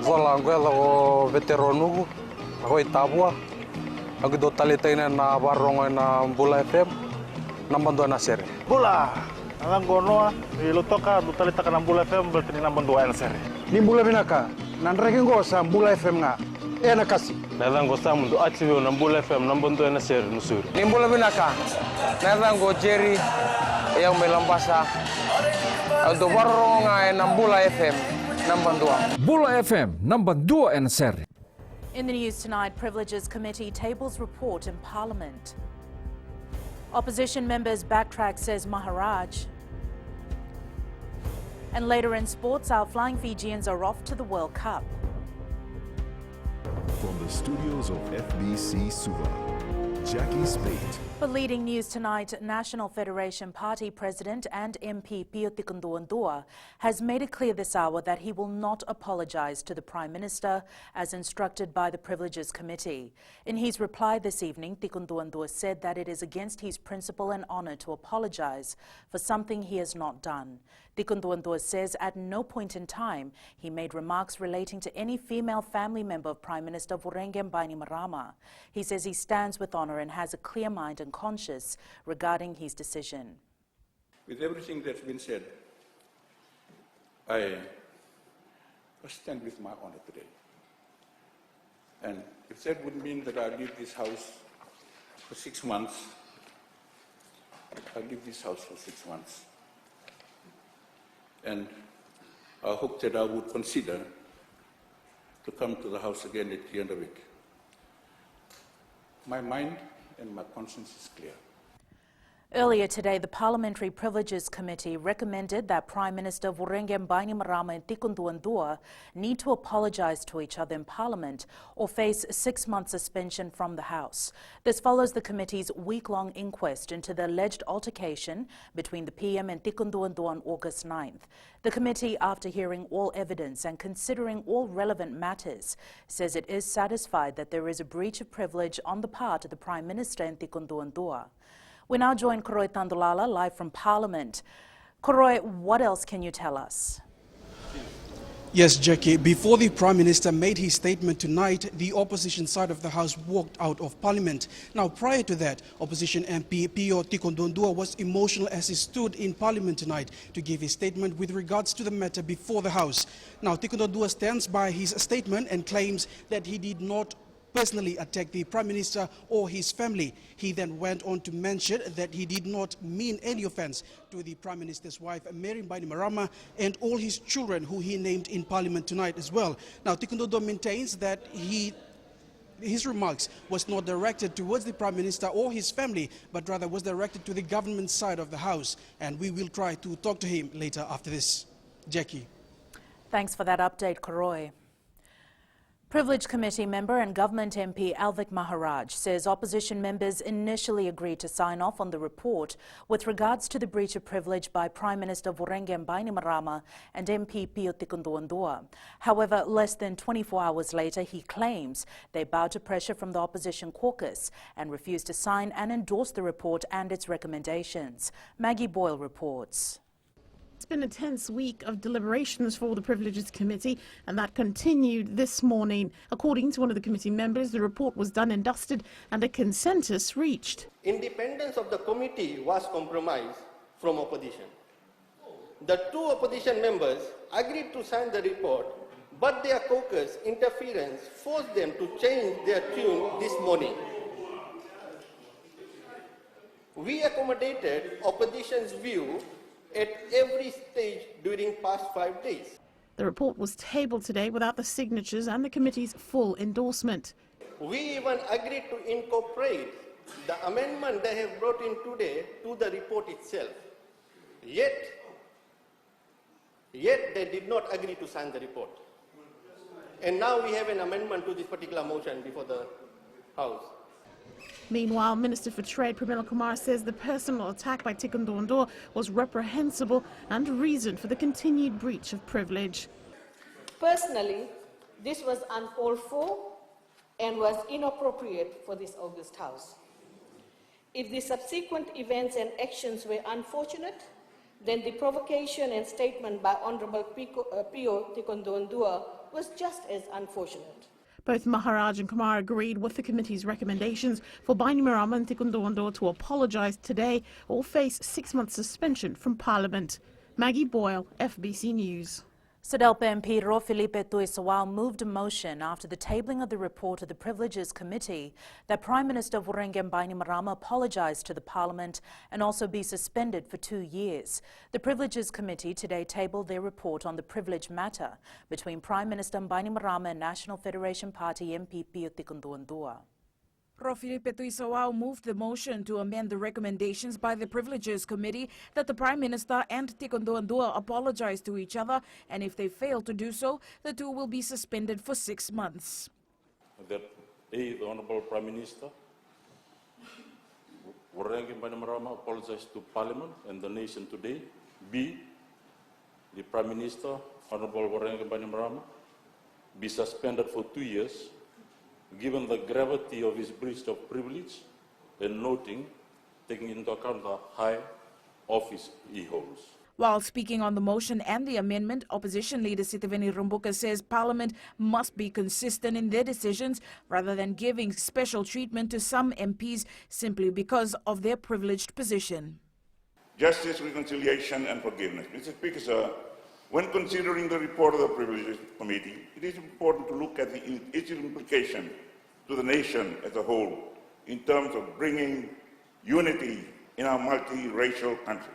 Vola angwela o veteronugu, ako itabua. Ako do talitaina na barongo na Bula FM, nambandu na sere. Bula, alang gonoa, ilutoka do talita ka ng Bula FM berarti ni nambandu na sere. Ni Bula binaka, nanreke ngo sa Bula FM nga. Na kasi. Nalang go sa mundu achiwe ng Bula FM nambandu na sere nusuri. Ni Bula binaka, nalang go Jerry, yang melambasa. Do barongo na Bula FM. Bula FM, number 2 and seri. In the news tonight, Privileges Committee tables report in Parliament. Opposition members backtrack, says Maharaj. And later in sports, our flying Fijians are off to the World Cup. From the studios of FBC Suva, Jackie Spate. For leading news tonight, National Federation Party President and MP Pio Tikunduandua has made it clear this hour that he will not apologise to the Prime Minister as instructed by the Privileges Committee. In his reply this evening, Tikunduandua said that it is against his principle and honour to apologise for something he has not done. Tikunduandua says at no point in time he made remarks relating to any female family member of Prime Minister Vurenge Bainimarama. He says he stands with honour and has a clear mind and conscious regarding his decision. With everything that's been said, I stand with my honour today. And if that would mean that I leave this house for 6 months, I'll leave this house for 6 months. And I hope that I would consider to come to the house again at the end of it. My mind and my conscience is clear. Earlier today, the Parliamentary Privileges Committee recommended that Prime Minister Vurenge Bainimarama and Tikunduandua need to apologise to each other in Parliament or face a 6-month suspension from the House. This follows the committee's week-long inquest into the alleged altercation between the PM and Tikunduandua on August 9th. The committee, after hearing all evidence and considering all relevant matters, says it is satisfied that there is a breach of privilege on the part of the Prime Minister and Tikunduandua. We now join Koroi Tandulala live from Parliament. Koroi, what else can you tell us? Yes, Jackie. Before the Prime Minister made his statement tonight, the opposition side of the House walked out of Parliament. Now, prior to that, opposition MP Pio Tikunduandua was emotional as he stood in Parliament tonight to give his statement with regards to the matter before the House. Now, Tikunduandua stands by his statement and claims that he did not personally attack the Prime Minister or his family. He then went on to mention that he did not mean any offence to the Prime Minister's wife, Mary Bainimarama, and all his children who he named in Parliament tonight as well. Now, Tikunduandua maintains that his remarks was not directed towards the Prime Minister or his family, but rather was directed to the government side of the House. And we will try to talk to him later after this. Jackie. Thanks for that update, Koroi. Privilege Committee member and Government MP Alvik Maharaj says opposition members initially agreed to sign off on the report with regards to the breach of privilege by Prime Minister Vurenge Bainimarama and MP Pio Tikunduandua. However, less than 24 hours later, he claims they bowed to pressure from the opposition caucus and refused to sign and endorse the report and its recommendations. Maggie Boyle reports. It's been a tense week of deliberations for the Privileges Committee, and that continued this morning. According to one of the committee members, the report was done and dusted and a consensus reached. Independence of the committee was compromised from opposition. The 2 opposition members agreed to sign the report, but their caucus interference forced them to change their tune this morning. We accommodated opposition's view at every stage during past 5 days. The report was tabled today without the signatures and the committee's full endorsement. We even agreed to incorporate the amendment they have brought in today to the report itself. Yet they did not agree to sign the report. And now we have an amendment to this particular motion before the House. Meanwhile, Minister for Trade Pramila Kumar says the personal attack by Tikunduandua was reprehensible and a reason for the continued breach of privilege. Personally, this was uncalled for and was inappropriate for this August House. If the subsequent events and actions were unfortunate, then the provocation and statement by Honourable Pio Tikunduandua was just as unfortunate. Both Maharaj and Kumar agreed with the committee's recommendations for Bainimarama and Tikunduwando to apologise today or face 6-month suspension from Parliament. Maggie Boyle, FBC News. Sadelpa MP Ro Filipe Tuisawao moved a motion after the tabling of the report of the Privileges Committee that Prime Minister Vurengem Bainimarama apologised to the Parliament and also be suspended for 2 years. The Privileges Committee today tabled their report on the privilege matter between Prime Minister Bainimarama and National Federation Party MP Pio Tikunduwandua. Filipe Tuisawao moved the motion to amend the recommendations by the Privileges Committee that the Prime Minister and Tikunduwandua apologize to each other, and if they fail to do so, the two will be suspended for 6 months. That A, the Honourable Prime Minister, Vurengem Bainimarama apologized to Parliament and the nation today. B, the Prime Minister, Honourable Vurengem Bainimarama, be suspended for 2 years, given the gravity of his breach of privilege and taking into account the high office he holds. While speaking on the motion and the amendment, opposition leader Sitiveni Rumbuka says Parliament must be consistent in their decisions rather than giving special treatment to some MPs simply because of their privileged position. Justice, reconciliation and forgiveness. Mr. Speaker, sir, when considering the report of the Privileges Committee, it is important to look at its implication to the nation as a whole in terms of bringing unity in our multiracial country.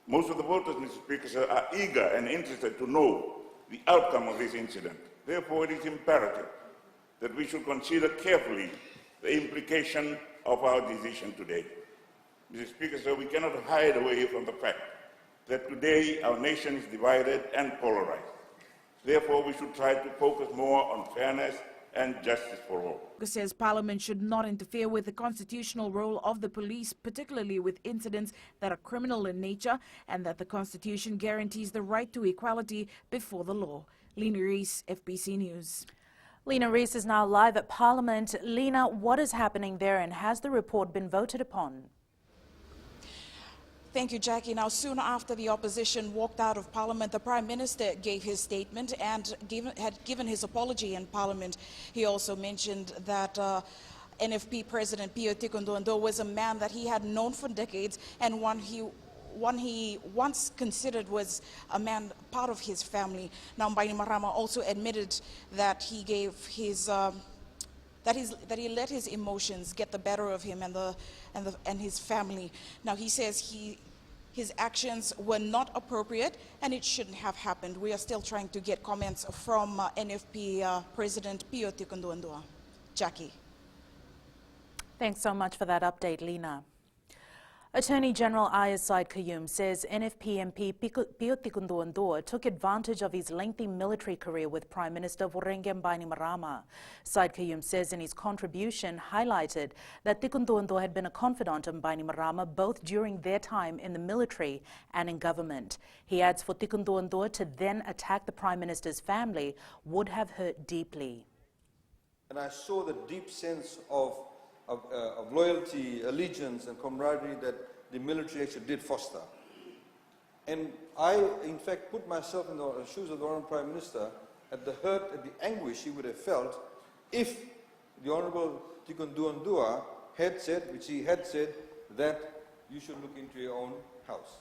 Most of the voters, Mr. Speaker, sir, are eager and interested to know the outcome of this incident. Therefore, it is imperative that we should consider carefully the implication of our decision today. Mr. Speaker, sir, we cannot hide away from the fact that today our nation is divided and polarized. Therefore, we should try to focus more on fairness and justice for all. He says Parliament should not interfere with the constitutional role of the police, particularly with incidents that are criminal in nature, and that the Constitution guarantees the right to equality before the law. Lena Rees, FBC News. Lena Rees is now live at Parliament. Lena, what is happening there, and has the report been voted upon? Thank you, Jackie. Now, soon after the opposition walked out of Parliament, the Prime Minister gave his statement and had given his apology in Parliament. He also mentioned that NFP President Pio Tikunduwandua was a man that he had known for decades and one he once considered was a man part of his family. Now, Bainimarama also admitted that he gave his that he let his emotions get the better of him and his family. Now, he says his actions were not appropriate and it shouldn't have happened. We are still trying to get comments from NFP President Pio Tikunduwandua. Jackie. Thanks so much for that update, Lena. Attorney General Ayaz Said Qayyum says NFP MP Pio Tikunduwandua took advantage of his lengthy military career with Prime Minister Vurengem Bainimarama. Said Qayyum says in his contribution highlighted that Tikunduwandua had been a confidant of Bainimarama both during their time in the military and in government. He adds for Tikunduwandua to then attack the Prime Minister's family would have hurt deeply. And I saw the deep sense of loyalty, allegiance and camaraderie that the military actually did foster. And I, in fact, put myself in the shoes of the Honourable Prime Minister at the hurt, at the anguish he would have felt if the Honourable Tikunduwandua had said, which he had said, that you should look into your own house.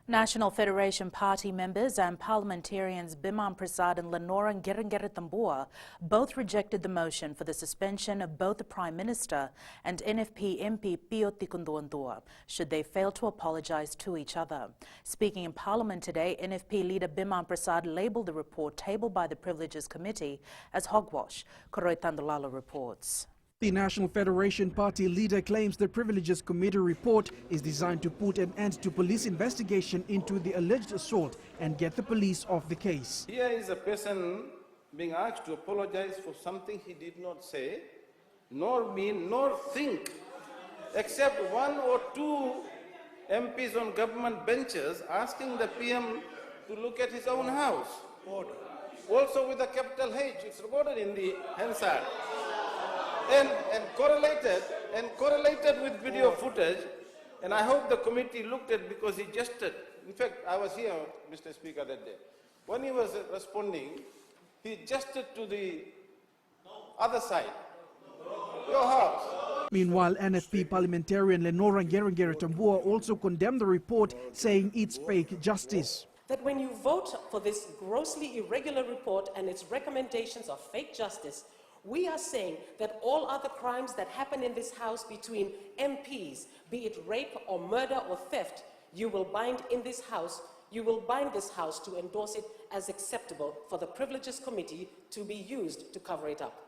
National Federation Party members and parliamentarians Biman Prasad and Lenora Ngerengere both rejected the motion for the suspension of both the Prime Minister and NFP MP Pio Tikunduwandua should they fail to apologise to each other. Speaking in Parliament today, NFP leader Biman Prasad labelled the report tabled by the Privileges Committee as hogwash. Koroi Tandulalo reports. The National Federation Party leader claims the Privileges Committee report is designed to put an end to police investigation into the alleged assault and get the police off the case. Here is a person being asked to apologize for something he did not say, nor mean, nor think, except one or two MPs on government benches asking the PM to look at his own house. Order. Also with a capital H, it's recorded in the Hansard. And correlated with video footage, and I hope the committee looked at because he gestured. In fact, I was here, Mr. Speaker, that day. when he was responding, he gestured to the other side, your house. Meanwhile, NFP parliamentarian Lenora Ngerengere-Tambua also condemned the report, saying it's fake justice. That when you vote for this grossly irregular report and its recommendations of fake justice, we are saying that all other crimes that happen in this House between MPs, be it rape or murder or theft, you will bind this House to endorse it as acceptable for the Privileges Committee to be used to cover it up.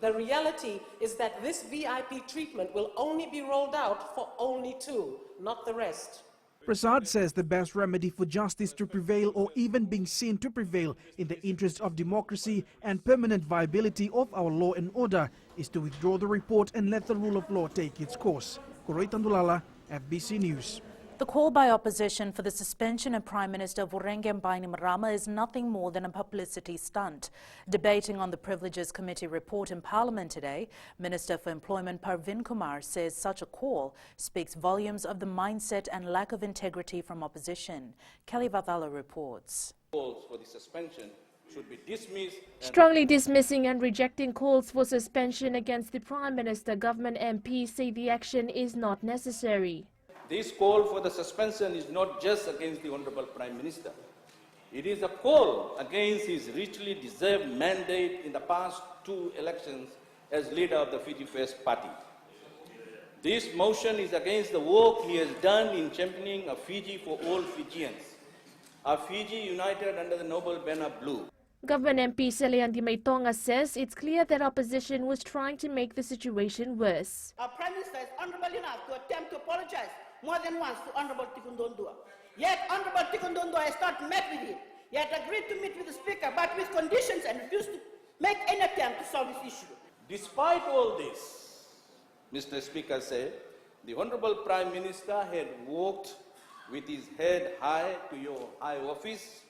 The reality is that this VIP treatment will only be rolled out for only 2, not the rest. Prasad says the best remedy for justice to prevail, or even being seen to prevail in the interest of democracy and permanent viability of our law and order, is to withdraw the report and let the rule of law take its course. Koroy Tandulala, FBC News. The call by opposition for the suspension of Prime Minister Vorengem Bainimarama is nothing more than a publicity stunt. Debating on the Privileges Committee report in Parliament today, Minister for Employment Parvin Kumar says such a call speaks volumes of the mindset and lack of integrity from opposition. Kelly Vathala reports. Calls for the suspension should be dismissed. Strongly dismissing and rejecting calls for suspension against the Prime Minister, government MPs say the action is not necessary. This call for the suspension is not just against the Honourable Prime Minister. It is a call against his richly deserved mandate in the past 2 elections as leader of the Fiji First Party. This motion is against the work he has done in championing a Fiji for all Fijians, a Fiji united under the noble banner blue. Government MP Seliandi Maitonga says it's clear that opposition was trying to make the situation worse. Our Prime Minister is honourable enough to attempt to apologise more than once to Honourable Tikundondua. Yet Honourable Tikundondua has not met with him. He had agreed to meet with the Speaker, but with conditions, and refused to make any attempt to solve this issue. Despite all this, Mr. Speaker said, the Honourable Prime Minister had walked with his head high to your high office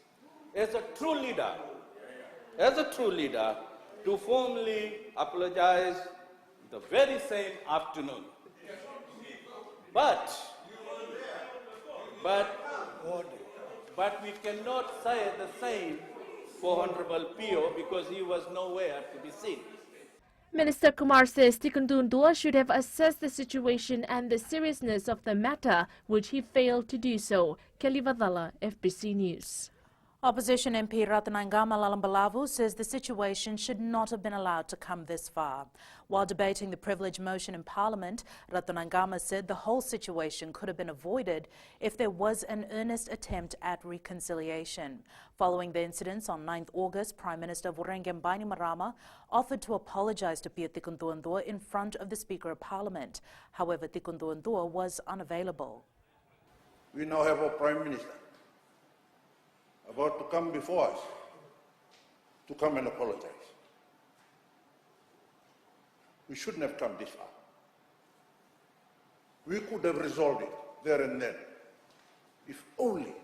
as a true leader, to formally apologise the very same afternoon. But we cannot say the same for Honourable Pio because he was nowhere to be seen. Minister Kumar says Tikundundua should have assessed the situation and the seriousness of the matter, which he failed to do so. Kelly Vadhala, FBC News. Opposition MP Ratanangama Lalambalavu says the situation should not have been allowed to come this far. While debating the privilege motion in Parliament, Ratanangama said the whole situation could have been avoided if there was an earnest attempt at reconciliation. Following the incidents on 9th August, Prime Minister Vorengem Bainimarama offered to apologise to Pio Tikundundua in front of the Speaker of Parliament. However, Tikundundua was unavailable. We now have a Prime Minister about to come before us to come and apologize. We shouldn't have come this far. We could have resolved it there and then if only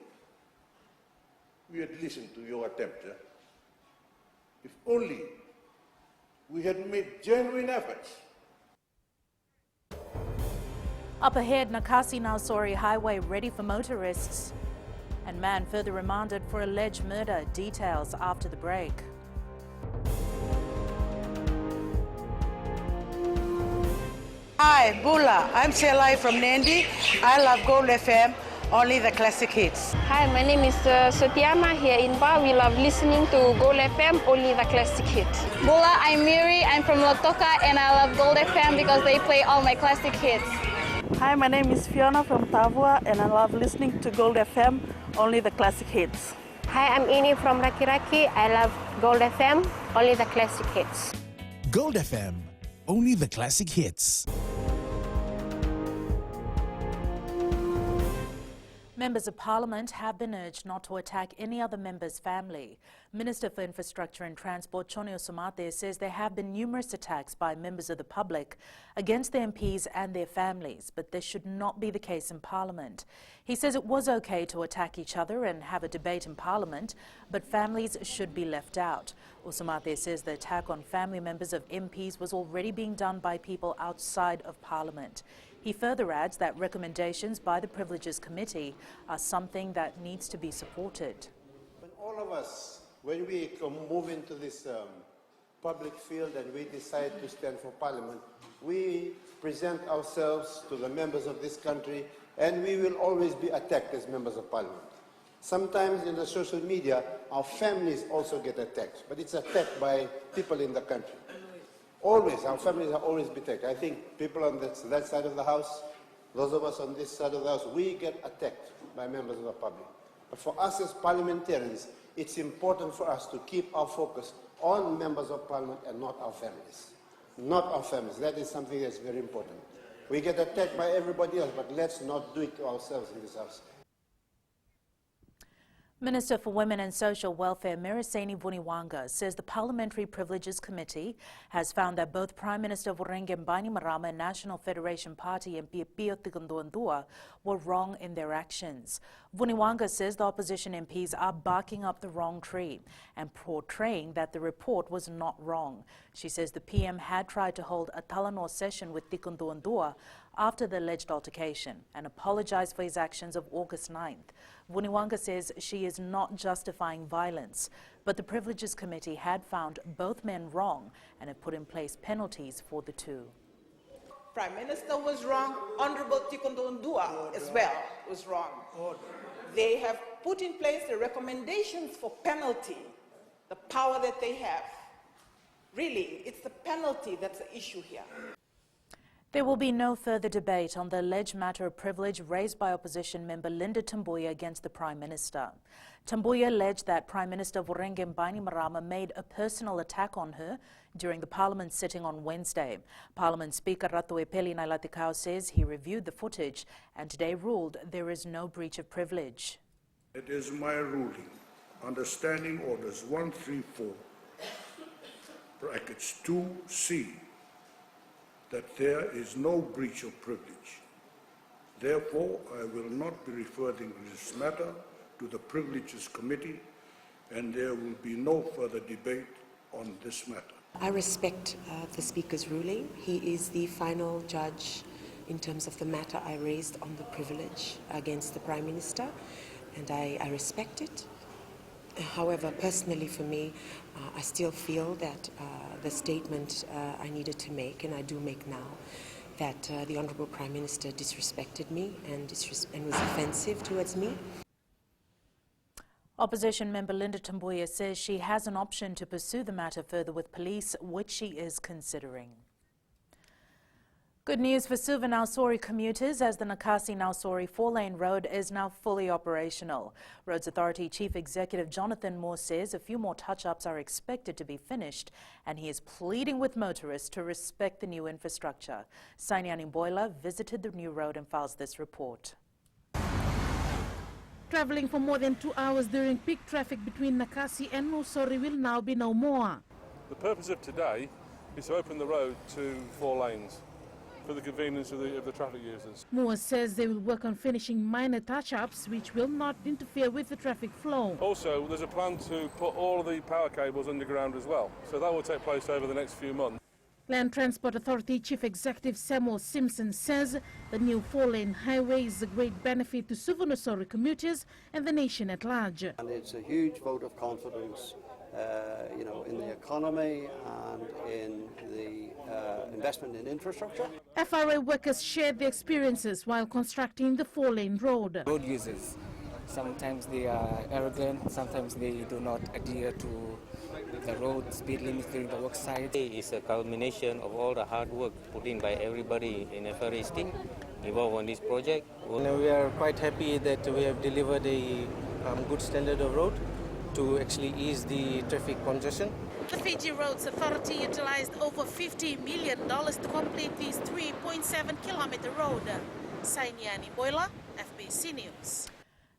we had listened to your attempt. If only we had made genuine efforts. Up ahead, Nakasi Nausori Highway ready for motorists. And man further remanded for alleged murder. Details after the break. Hi, Bula. I'm Selai from Nandi. I love Gold FM, only the classic hits. Hi, my name is Sotiama here in Ba. We love listening to Gold FM, only the classic hits. Bula, I'm Miri. I'm from Lotoka and I love Gold FM because they play all my classic hits. Hi, my name is Fiona from Tavua and I love listening to Gold FM, only the classic hits. Hi, I'm Ini from Rakiraki. I love Gold FM, only the classic hits. Gold FM, only the classic hits. Members of Parliament have been urged not to attack any other member's family. Minister for Infrastructure and Transport, Chonio Somate, says there have been numerous attacks by members of the public against the MPs and their families, but this should not be the case in Parliament. He says it was okay to attack each other and have a debate in Parliament, but families should be left out. Somate says the attack on family members of MPs was already being done by people outside of Parliament. He further adds that recommendations by the Privileges Committee are something that needs to be supported. When all of us, when we move into this public field and we decide to stand for Parliament, we present ourselves to the members of this country, and we will always be attacked as members of Parliament. Sometimes in the social media, our families also get attacked, but it's attacked by people in the country. Always, our families are always attacked. I think people on that side of the House, those of us on this side of the House, we get attacked by members of the public. But for us as parliamentarians, it's important for us to keep our focus on members of Parliament and not our families. Not our families. That is something that's very important. We get attacked by everybody else, but let's not do it to ourselves in this House. Minister for Women and Social Welfare Mereseni Vuniwanga says the Parliamentary Privileges Committee has found that both Prime Minister Vurenge Bainimarama and National Federation Party MP Pio Tikunduandua were wrong in their actions. Vuniwanga says the opposition MPs are barking up the wrong tree and portraying that the report was not wrong. She says the PM had tried to hold a Talanoa session with Tikunduandua after the alleged altercation and apologized for his actions of August 9th. Vuniwanga says she is not justifying violence, but the Privileges Committee had found both men wrong and have put in place penalties for the two. Prime Minister was wrong. Honorable Tikunduandua as well was wrong. They have put in place the recommendations for penalty, the power that they have. Really, it's the penalty that's the issue here. There will be no further debate on the alleged matter of privilege raised by opposition member Linda Tambuya against the Prime Minister. Tambuya alleged that Prime Minister Vurenge Bainimarama made a personal attack on her during the Parliament sitting on Wednesday. Parliament Speaker Ratuepeli Nailatikau says he reviewed the footage and today ruled there is no breach of privilege. It is my ruling under Standing Orders 134, brackets 2C, that there is no breach of privilege. Therefore, I will not be referring this matter to the Privileges Committee, and there will be no further debate on this matter. I respect the Speaker's ruling. He is the final judge in terms of the matter I raised on the privilege against the Prime Minister, and I respect it. However, personally for me, I still feel that the statement I needed to make, and I do make now, that the Honourable Prime Minister disrespected me and was offensive towards me. Opposition member Linda Tambuya says she has an option to pursue the matter further with police, which she is considering. Good news for Suva Nausori commuters as the Nakasi-Nausori 4-lane road is now fully operational. Roads Authority Chief Executive Jonathan Moore says a few more touch-ups are expected to be finished, and he is pleading with motorists to respect the new infrastructure. Sainiani Boila visited the new road and files this report. Travelling for more than 2 hours during peak traffic between Nakasi and Nausori will now be no more. The purpose of today is to open the road to 4 lanes for the convenience of the traffic users. Moore says they will work on finishing minor touch-ups which will not interfere with the traffic flow. Also, there's a plan to put all of the power cables underground as well, so that will take place over the next few months. Land Transport Authority Chief Executive Samuel Simpson says the new 4-lane highway is a great benefit to Suva Nausori commuters and the nation at large. And it's a huge vote of confidence in the economy and in the investment in infrastructure. FRA workers shared their experiences while constructing the 4-lane road. Road users, sometimes they are arrogant, sometimes they do not adhere to the road speed limits during the work site. It's a culmination of all the hard work put in by everybody in FRA team involved on this project. And we are quite happy that we have delivered a good standard of road to actually ease the traffic congestion. The Fiji Roads Authority utilized over $50 million to complete this 3.7-kilometer road. Sainiani Boila, FBC News.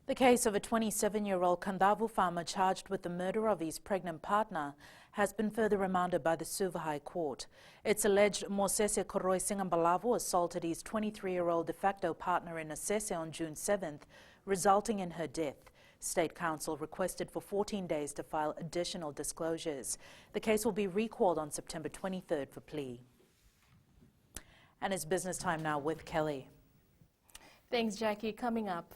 The case of a 27-year-old Kandavu farmer charged with the murder of his pregnant partner has been further remanded by the Suva High Court. It's alleged Mosese Koroi Singambalavu assaulted his 23-year-old de facto partner in Asese on June 7th, resulting in her death. State Council requested for 14 days to file additional disclosures. The case will be recalled on September 23rd for plea. And it's business time now with Kelly. Thanks, Jackie. Coming up.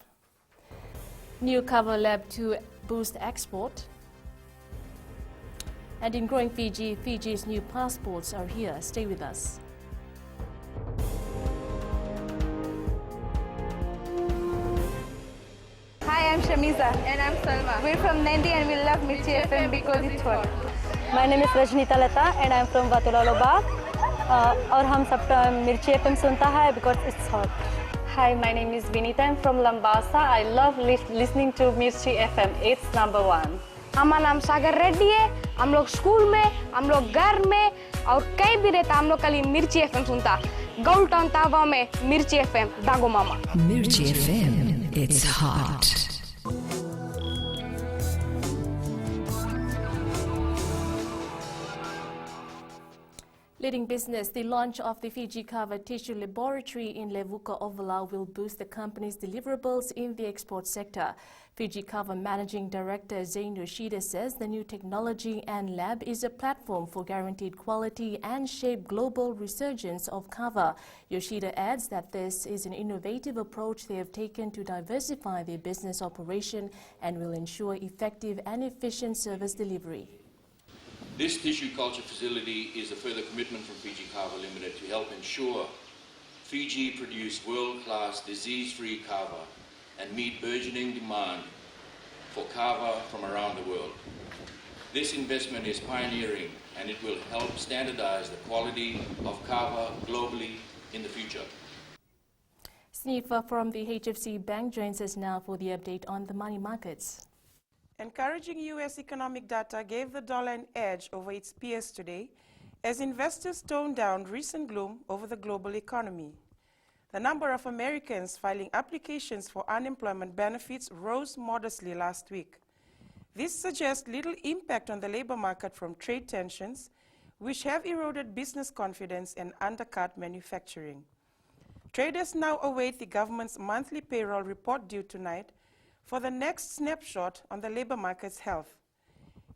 New cover lab to boost export. And in growing Fiji, Fiji's new passports are here. Stay with us. Hi, I'm Shamiza. And I'm Salma. We're from Nandi and we love Mirchi FM because it's hot. My name is Rajnita Lata and I'm from Vatulaloba. और हम सब मिर्ची FM सुनता है because it's hot. Hi, my name is Vinita. I'm from Lambasa. I love listening to Mirchi FM. It's number one. हमारा नाम सागर रेड्डी है. हम लोग स्कूल में, हम लोग घर में और कहीं भी रहता हम लोग खाली मिर्ची FM सुनता. गौल टाउन तावा में मिर्ची FM दागो मामा. Mirchi FM, it's hot. Leading business, the launch of the Fiji covered tissue laboratory in Levuka Ovalau will boost the company's deliverables in the export sector. Fiji Cover Managing Director Zain Yoshida says the new technology and lab is a platform for guaranteed quality and shape global resurgence of cover. Yoshida adds that this is an innovative approach they have taken to diversify their business operation and will ensure effective and efficient service delivery. This tissue culture facility is a further commitment from Fiji Kava Limited to help ensure Fiji produce world-class disease-free kava and meet burgeoning demand for kava from around the world. This investment is pioneering and it will help standardize the quality of kava globally in the future. Snifa from the HFC Bank joins us now for the update on the money markets. Encouraging U.S. economic data gave the dollar an edge over its peers today as investors toned down recent gloom over the global economy. The number of Americans filing applications for unemployment benefits rose modestly last week. This suggests little impact on the labor market from trade tensions, which have eroded business confidence and undercut manufacturing. Traders now await the government's monthly payroll report due tonight for the next snapshot on the labor market's health.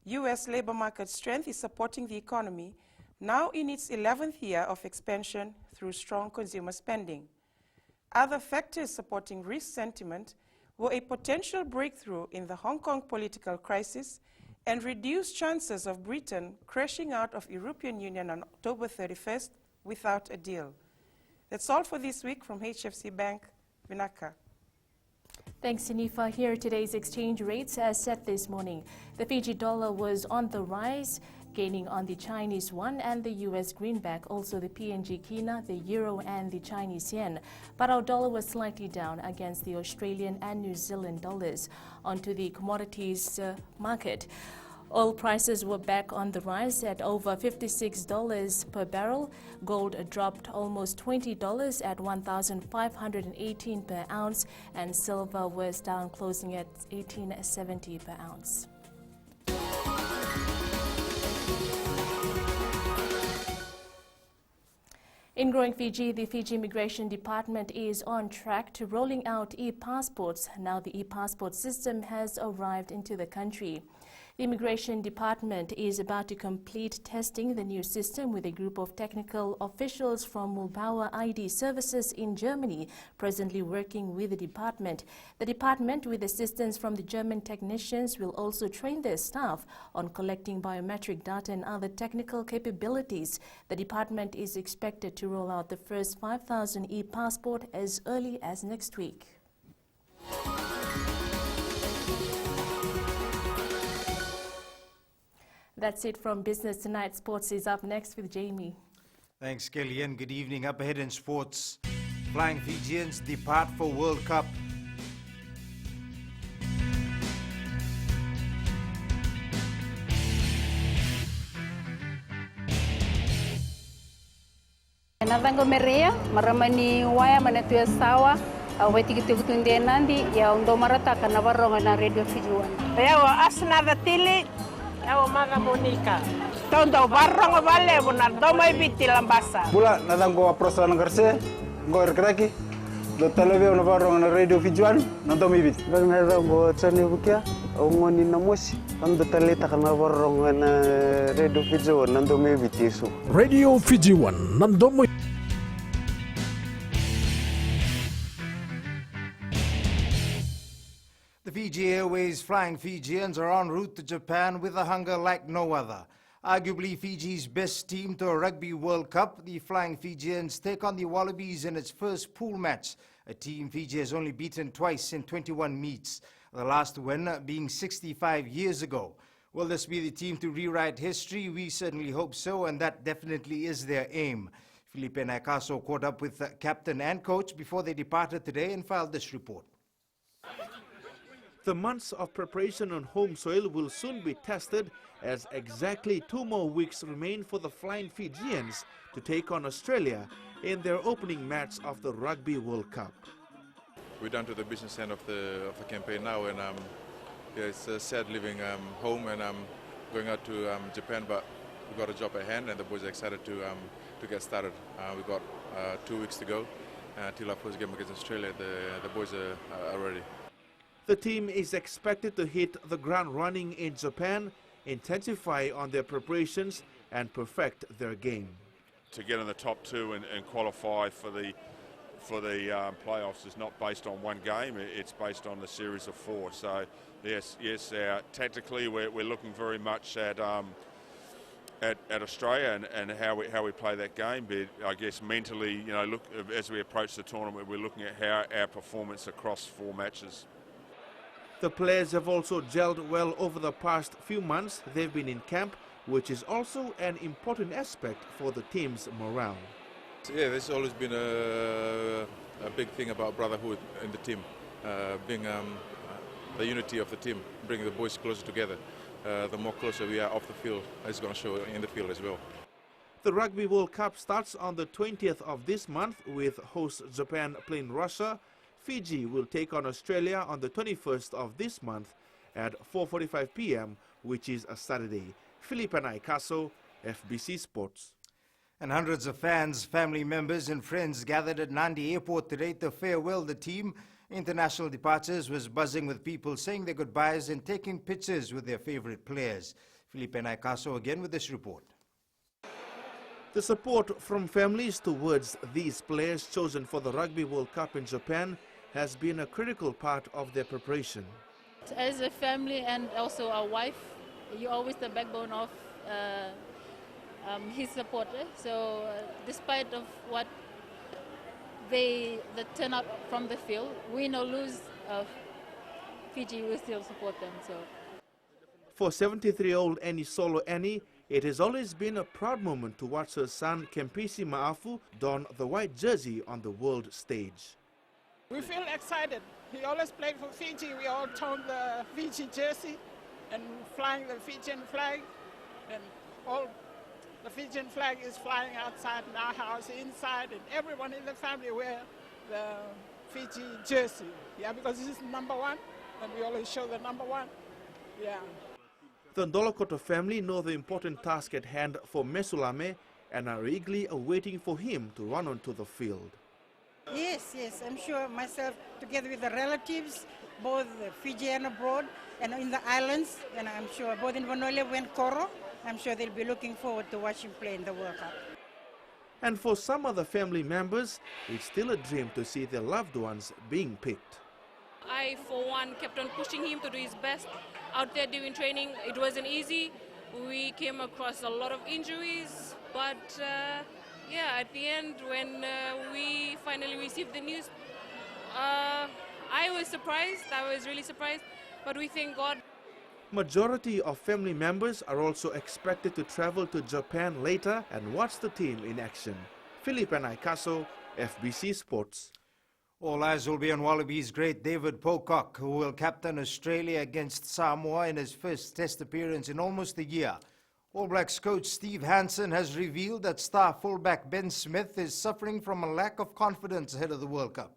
U.S. labor market strength is supporting the economy, now in its 11th year of expansion through strong consumer spending. Other factors supporting risk sentiment were a potential breakthrough in the Hong Kong political crisis and reduced chances of Britain crashing out of European Union on October 31st without a deal. That's all for this week from HFC Bank, Vinaka. Thanks, Sinifa. Here are today's exchange rates as set this morning. The Fiji dollar was on the rise, gaining on the Chinese yuan and the US greenback, also the PNG kina, the euro and the Chinese yen. But our dollar was slightly down against the Australian and New Zealand dollars. Onto the commodities market. Oil prices were back on the rise at over $56 per barrel. Gold dropped almost $20 at $1,518 per ounce, and silver was down, closing at $18.70 per ounce. In growing Fiji, the Fiji Immigration Department is on track to rolling out e-passports. Now the e-passport system has arrived into the country. The Immigration Department is about to complete testing the new system with a group of technical officials from Mulbaur ID Services in Germany, presently working with the department. The department, with assistance from the German technicians, will also train their staff on collecting biometric data and other technical capabilities. The department is expected to roll out the first 5,000 e-passport as early as next week. That's it from Business Tonight. Sports is up next with Jamie. Thanks, Kelly, and good evening. Up ahead in sports, Flying Fijians depart for World Cup. Natango merea, maramani waya manatuya sawa, aweti kitukutunde nandi, ya undo marata kana baronga na Radio Fiji 1. Yawa asna datili. Yawa maga Monica. Tondo barrongo vale bona doma ibiti lambasa. Bula natango aprosla ngarse, ngor kraki. Do televeo na barrongo na Radio Fiji 1, na doma ibiti. Bang natango tsani bukia, ngoni na mosi. Ando talita kana barrongo na Radio Fiji 1, na doma ibiti su. Radio Fiji 1, na doma. The Fiji Flying Fijians are en route to Japan with a hunger like no other. Arguably Fiji's best team to a Rugby World Cup, the Flying Fijians take on the Wallabies in its first pool match, a team Fiji has only beaten twice in 21 meets, the last win being 65 years ago. Will this be the team to rewrite history? We certainly hope so, and that definitely is their aim. Felipe Nakaso caught up with captain and coach before they departed today and filed this report. The months of preparation on home soil will soon be tested as exactly 2 more weeks remain for the Flying Fijians to take on Australia in their opening match of the Rugby World Cup. We're down to the business end of the campaign now, and yeah, it's sad leaving home and going out to Japan, but we've got a job at hand and the boys are excited to get started. We've got 2 weeks to go till our first game against Australia. The boys are ready. The team is expected to hit the ground running in Japan, intensify on their preparations and perfect their game. To get in the top 2 and qualify for the playoffs is not based on one game, it's based on a series of 4. So yes, tactically we're looking very much at Australia and how we play that game, but I guess mentally, look, as we approach the tournament, we're looking at how our performance across 4 matches. The players have also gelled well over the past few months. They've been in camp, which is also an important aspect for the team's morale. Yeah, there's always been a big thing about brotherhood in the team, being the unity of the team, bringing the boys closer together. The more closer we are off the field, it's going to show in the field as well. The Rugby World Cup starts on the 20th of this month with host Japan playing Russia. Fiji will take on Australia on the 21st of this month at 4:45 p.m., which is a Saturday. Felipe Naikaso, FBC Sports. And hundreds of fans, family members and friends gathered at Nandi Airport today to farewell the team. International departures was buzzing with people saying their goodbyes and taking pictures with their favorite players. Felipe Naikaso again with this report. The support from families towards these players chosen for the Rugby World Cup in Japan has been a critical part of their preparation. As a family and also a wife, you're always the backbone of his supporter. So despite of what the turnout from the field, win or lose, Fiji will still support them. So for 73-year-old Annie Solo Annie, it has always been a proud moment to watch her son Kempisi Maafu don the white jersey on the world stage. We feel excited. He always played for Fiji. We all toned the Fiji jersey and flying the Fijian flag. And all the Fijian flag is flying outside in our house, inside, and everyone in the family wear the Fiji jersey. Yeah, because this is #1, and we always show the #1. Yeah. The Ndolokoto family know the important task at hand for Mesulame and are eagerly awaiting for him to run onto the field. Yes, I'm sure myself, together with the relatives, both Fiji and abroad, and in the islands, and I'm sure both in Vanoile and Koro, I'm sure they'll be looking forward to watching play in the World Cup. And for some other family members, it's still a dream to see their loved ones being picked. I, for one, kept on pushing him to do his best out there doing training. It wasn't easy. We came across a lot of injuries, but yeah, at the end, when we finally received the news, I was surprised. I was really surprised, but we thank God. Majority of family members are also expected to travel to Japan later and watch the team in action. Felipe Naikaso, FBC Sports. All eyes will be on Wallabies great David Pocock, who will captain Australia against Samoa in his first test appearance in almost a year. All Blacks coach Steve Hansen has revealed that star fullback Ben Smith is suffering from a lack of confidence ahead of the World Cup.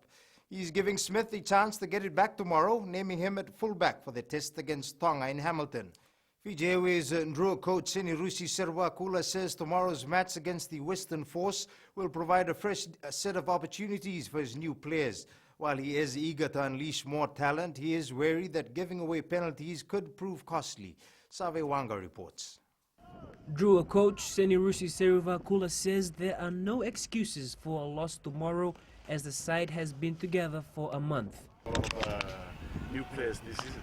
He's giving Smith a chance to get it back tomorrow, naming him at fullback for the test against Tonga in Hamilton. Fiji Airways Ndrua coach Senirusi Servakula says tomorrow's match against the Western Force will provide a fresh set of opportunities for his new players. While he is eager to unleash more talent, he is wary that giving away penalties could prove costly. Save Wanga reports. Drua coach Senirusi Servakula says there are no excuses for a loss tomorrow as the side has been together for a month. A lot of new players this season.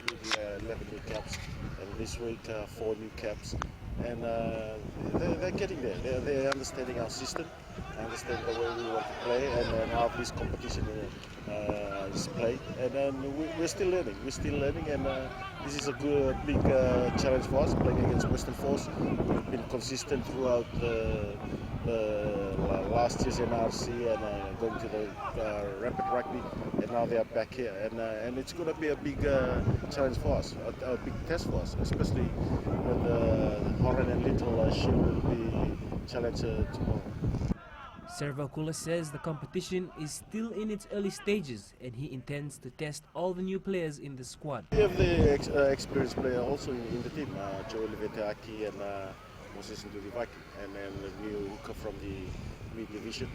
with 11 new caps, and this week 4 new caps. And they're getting there. They're understanding our system, understand the way we want to play, and how this competition is played. And then we're still learning. And this is a good, big challenge for us, playing against Western Force. We've been consistent throughout the last year's NRC and going to the Rapid Rugby, and now they are back here. And it's going to be a big challenge for us, a big test for us, especially when the Horan and Little Shield will be challenged tomorrow. Servakula says the competition is still in its early stages and he intends to test all the new players in the squad. We have the experienced player also in the team, Joel Veteaki and Moses Ndulivaki, and then the new hooker from the mid division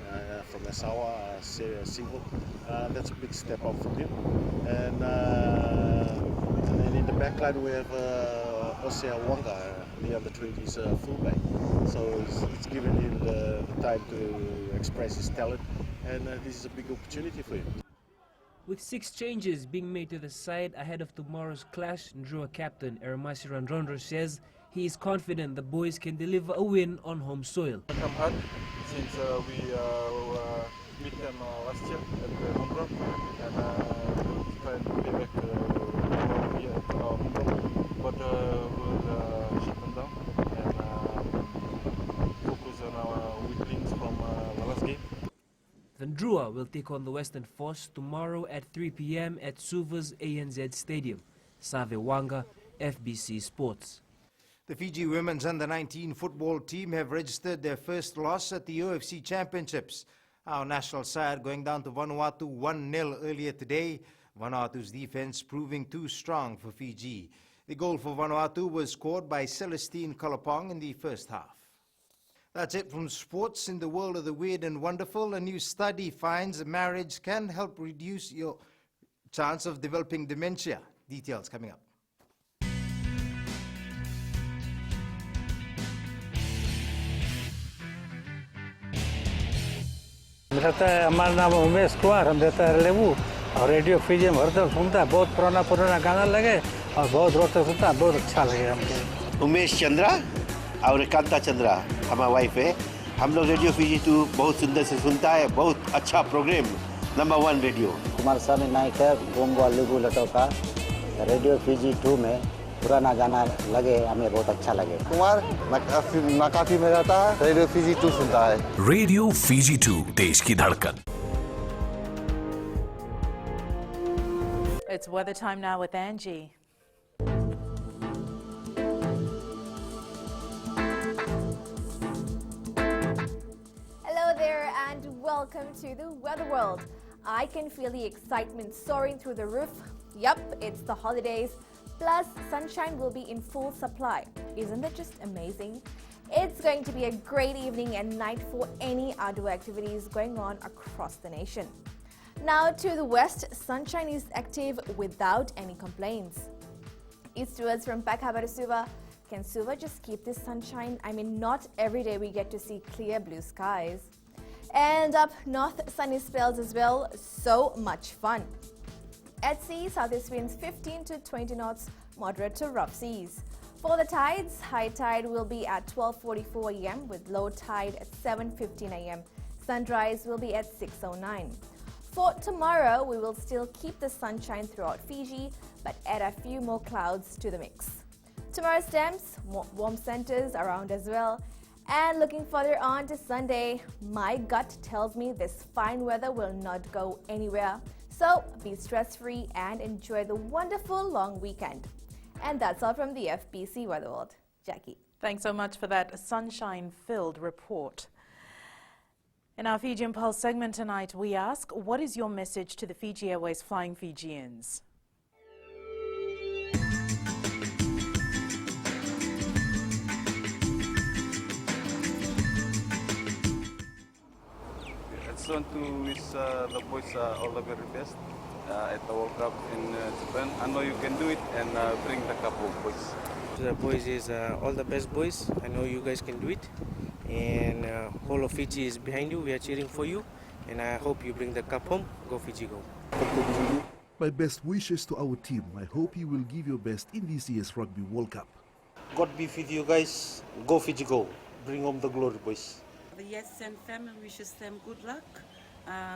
from Asawa, Single. That's a big step up from him. And then in the backline we have Osea Wanga, the under 20s fullback. So it's given him the time to express his talent, and this is a big opportunity for him. With 6 changes being made to the side ahead of tomorrow's clash, Ndrua captain Ermasi Randrondro says he is confident the boys can deliver a win on home soil. Come hard since we beat them last year at the home ground, and try to pay back here at home ground. But we'll shut them down and focus on our weak links from the last game. The Ndrua will take on the Western Force tomorrow at 3 p.m. at Suva's ANZ Stadium. Save Wanga, FBC Sports. The Fiji women's under-19 football team have registered their first loss at the OFC Championships. Our national side going down to Vanuatu 1-0 earlier today. Vanuatu's defense proving too strong for Fiji. The goal for Vanuatu was scored by Celestine Kalapong in the first half. That's it from sports. In the world of the weird and wonderful, a new study finds marriage can help reduce your chance of developing dementia. Details coming up. रहता है, हमारा नाम उमेश कुमार, हम रहता है लेबू और radio Fiji में हरदम सुनता है, बहुत पुराना गाना लगे और बहुत रोचक सुनता है, बहुत अच्छा लगे हमको। उमेश चंद्रा और कांता चंद्रा हमारा वाइफ है। हम लोग रेडियो फिजी 2 बहुत सुंदर से सुनता है, बहुत अच्छा प्रोग्राम, नंबर 1 रेडियो। कुमार स्वामी नायक है, गोंगवा लेबू लटो का रेडियो फिजी 2 में पुराना गाना लगे, हमें बहुत अच्छा लगे। कुमार नाकाफी में रहता है, रेडियो फिजी 2 सुनता है। रेडियो फिजी 2 देश की धड़कन। It's weather time now with Angie. Hello there and welcome to the Weather World. I can feel the excitement soaring through the roof. Yup, it's the holidays. Plus, sunshine will be in full supply. Isn't that just amazing? It's going to be a great evening and night for any outdoor activities going on across the nation. Now to the west, sunshine is active without any complaints. Eastwards from Pakaba to Suva, can Suva just keep this sunshine? I mean, not every day we get to see clear blue skies. And up north, sunny spells as well, so much fun. At sea, southeast winds 15 to 20 knots, moderate to rough seas. For the tides, high tide will be at 12:44 a.m. with low tide at 7:15 a.m. Sunrise will be at 6:09. For tomorrow, we will still keep the sunshine throughout Fiji, but add a few more clouds to the mix. Tomorrow stems, warm centers around as well. And looking further on to Sunday, my gut tells me this fine weather will not go anywhere. So be stress-free and enjoy the wonderful long weekend. And that's all from the FBC Weather World. Jackie. Thanks so much for that sunshine-filled report. In our Fijian Pulse segment tonight, we ask, what is your message to the Fiji Airways Flying Fijians? I just want to wish the boys all the very best at the World Cup in Japan. I know you can do it and bring the cup home, boys. The boys is all the best, boys. I know you guys can do it. And whole of Fiji is behind you. We are cheering for you. And I hope you bring the cup home. Go Fiji, go. My best wishes to our team. I hope you will give your best in this year's Rugby World Cup. God be with you guys. Go Fiji, go. Bring home the glory, boys. The Yes and family wishes them good luck.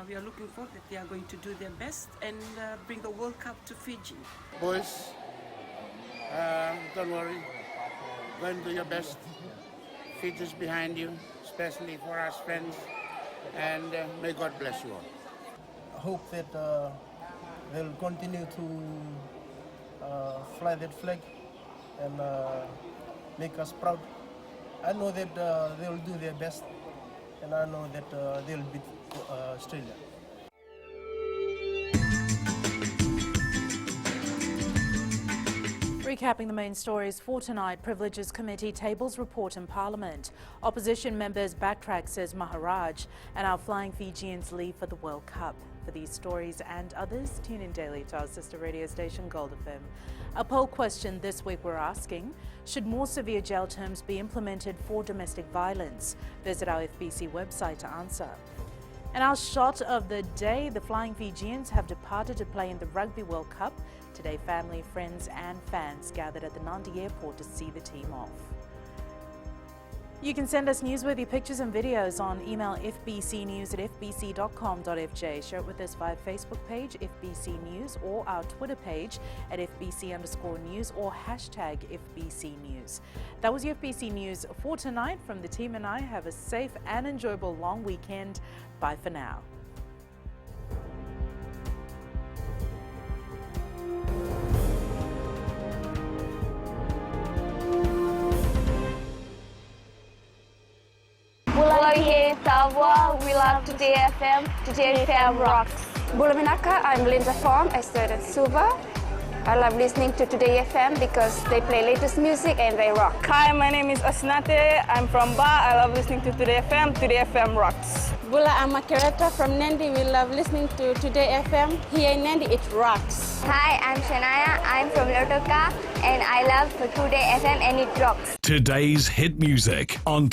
We are looking forward that they are going to do their best and bring the World Cup to Fiji. Boys, don't worry. Go and do your best. Fiji is behind you, especially for us friends. And may God bless you all. I hope that they'll continue to fly that flag and make us proud. I know that they'll do their best, and I know that they'll beat Australia. Recapping the main stories for tonight, Privileges Committee tables report in Parliament. Opposition members backtrack, says Maharaj, and our flying Fijians leave for the World Cup. For these stories and others, tune in daily to our sister radio station Gold FM. A poll question this week we're asking, should more severe jail terms be implemented for domestic violence? Visit our FBC website to answer. And our shot of the day, the Flying Fijians have departed to play in the Rugby World Cup. Today, family, friends and fans gathered at the Nandi airport to see the team off. You can send us newsworthy pictures and videos on email fbcnews@fbc.com.fj. Share it with us via Facebook page, FBC News, or our Twitter page at FBC_news or hashtag FBC News. That was your FBC News for tonight. From the team and I, have a safe and enjoyable long weekend. Bye for now. We love Today FM. Today FM rocks. Bulaminaka, I'm Linda Fong. I studied Suva. I love listening to Today FM because they play latest music and they rock. Hi, my name is Asnate. I'm from Ba. I love listening to Today FM. Today FM rocks. Bula, I'm Makereta from Nandi. We love listening to Today FM. Here in Nandi, it rocks. Hi, I'm Shania. I'm from Lotoka and I love Today FM and it rocks. Today's hit music on